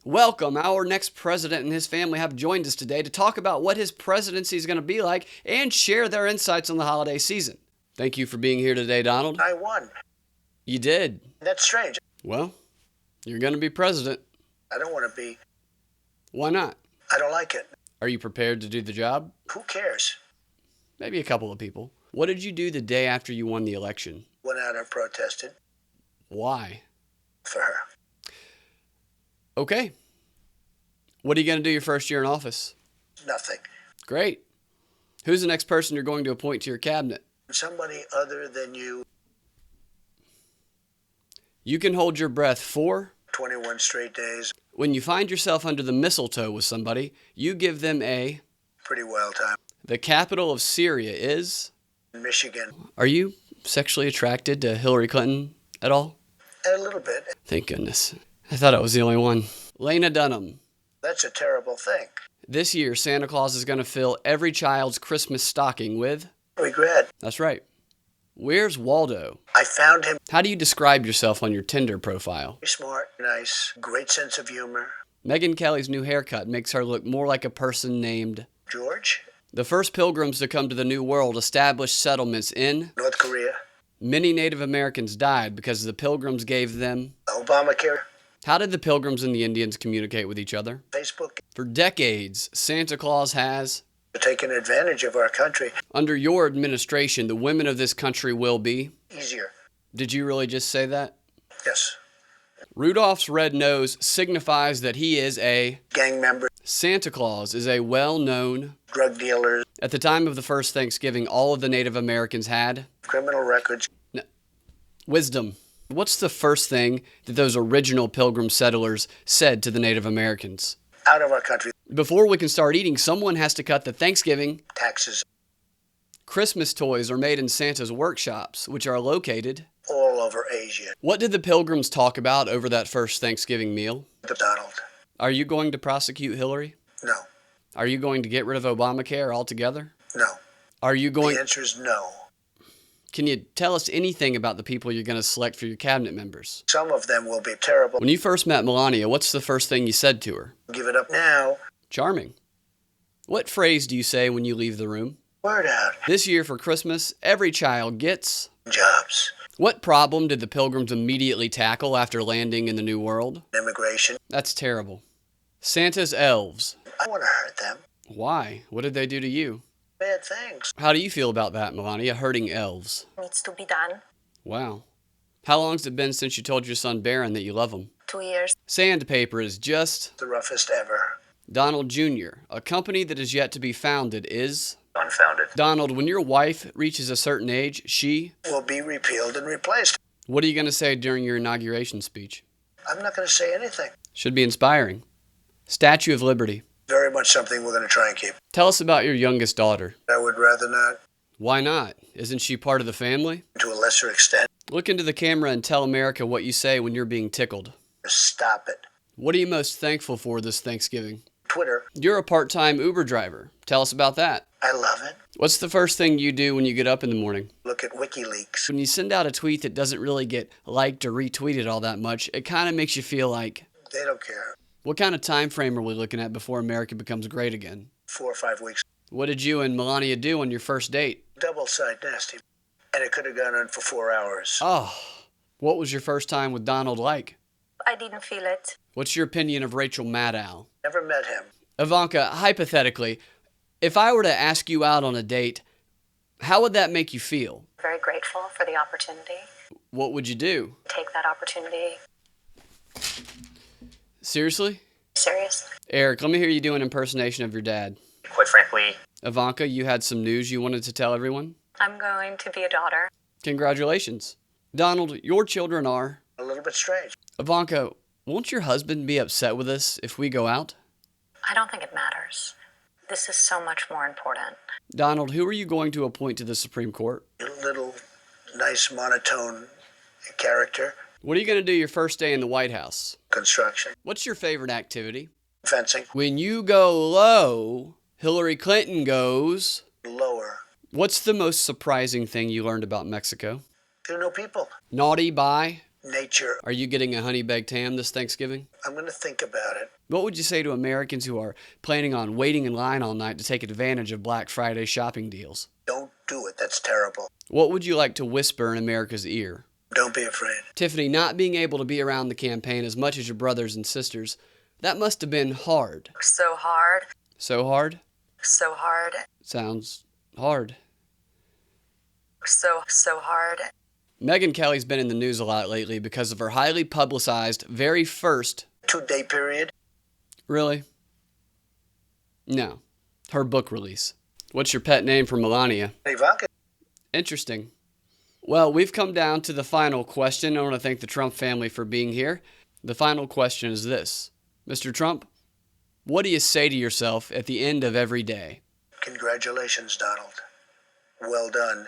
Welcome. Our next president and his family have joined us today to talk about what his presidency is going to be like and share their insights on the holiday season. Thank you for being here today, Donald. I won. You did. That's strange. Well, you're going to be president. I don't want to be. Why not? I don't like it. Are you prepared to do the job? Who cares? Maybe a couple of people. What did you do the day after you won the election? Went out and protested. Why? For her. Okay. What are you going to do your first year in office? Nothing. Great. Who's the next person you're going to appoint to your cabinet? Somebody other than you. You can hold your breath for 21 straight days. when you find yourself under the mistletoe with somebody, you give them a Pretty wild time. The capital of Syria is Michigan. Are you sexually attracted to Hillary Clinton at all? A little bit. Thank goodness. I thought I was the only one. Lena Dunham. That's a terrible thing. This year, Santa Claus is going to fill every child's Christmas stocking with Regret. That's right. Where's Waldo? I found him. How do you describe yourself on your Tinder profile? Smart, nice, great sense of humor. Megyn Kelly's new haircut makes her look more like a person named George. The first pilgrims to come to the New World established settlements in North Korea. Many Native Americans died because the pilgrims gave them Obamacare. How did the pilgrims and the Indians communicate with each other? Facebook. For decades, Santa Claus has Taken advantage of our country. Under your administration, the women of this country will be Easier. Did you really just say that? Yes. Rudolph's red nose signifies that he is a Gang members. Santa Claus is a well-known Drug dealers. At the time of the first Thanksgiving, all of the Native Americans had Criminal records. wisdom. What's the first thing that those original pilgrim settlers said to the Native Americans? Out of our country. Before we can start eating, someone has to cut the Thanksgiving. Taxes. Christmas toys are made in Santa's workshops, which are located All over Asia. What did the pilgrims talk about over that first Thanksgiving meal? Donald. Are you going to prosecute Hillary? No. Are you going to get rid of Obamacare altogether? No. Are you going... The answer is no. Can you tell us anything about the people you're going to select for your cabinet members? Some of them will be terrible. When you first met Melania, what's the first thing you said to her? Give it up now. Charming. What phrase do you say when you leave the room? Word out. This year for Christmas, every child gets... Jobs. What problem did the pilgrims immediately tackle after landing in the New World? Immigration. That's terrible. Santa's elves. I want to hurt them. Why? What did they do to you? Bad things. How do you feel about that, Melania, hurting elves? Needs to be done. Wow. How long's it been since you told your son Barron that you love him? 2 years. Sandpaper is just... The roughest ever. Donald Jr., a company that is yet to be founded is... Unfounded. Donald, when your wife reaches a certain age, she... Will be repealed and replaced. What are you going to say during your inauguration speech? I'm not going to say anything. Should be inspiring. Statue of Liberty. Very much something we're going to try and keep. Tell us about your youngest daughter. I would rather not. Why not? Isn't she part of the family? To a lesser extent. Look into the camera and tell America what you say when you're being tickled. Stop it. What are you most thankful for this Thanksgiving? Twitter. You're a part-time Uber driver. Tell us about that. I love it. What's the first thing you do when you get up in the morning? Look at WikiLeaks. When you send out a tweet that doesn't really get liked or retweeted all that much, it kind of makes you feel like... They don't care. What kind of time frame are we looking at before America becomes great again? 4 or 5 weeks. What did you and Melania do on your first date? Double-side nasty. And it could have gone on for 4 hours. Oh, what was your first time with Donald like? I didn't feel it. What's your opinion of Rachel Maddow? Never met him. Ivanka, hypothetically, if I were to ask you out on a date, how would that make you feel? Very grateful for the opportunity. What would you do? Take that opportunity. Seriously? Serious. Eric, let me hear you do an impersonation of your dad. Quite frankly, Ivanka, you had some news you wanted to tell everyone? I'm going to be a daughter. Congratulations. Donald, your children are... A little bit strange. Ivanka, won't your husband be upset with us if we go out? I don't think it matters. This is so much more important. Donald, who are you going to appoint to the Supreme Court? A little nice monotone character. What are you going to do your first day in the White House? Construction. What's your favorite activity? Fencing. When you go low, Hillary Clinton goes... Lower. What's the most surprising thing you learned about Mexico? There are no people. Naughty by... nature. Are you getting a honey baked ham this Thanksgiving? I'm going to think about it. What would you say to Americans who are planning on waiting in line all night to take advantage of Black Friday shopping deals? Don't do it. That's terrible. What would you like to whisper in America's ear? Don't be afraid. Tiffany, not being able to be around the campaign as much as your brothers and sisters, that must have been hard. So hard. So hard? So hard. Sounds hard. So hard. Megyn Kelly's been in the news a lot lately because of her highly publicized very first... 2-day period. Really? No. Her book release. What's your pet name for Melania? Ivanka. Interesting. Well, we've come down to the final question. I want to thank the Trump family for being here. The final question is this. Mr. Trump, what do you say to yourself at the end of every day? Congratulations, Donald. Well done.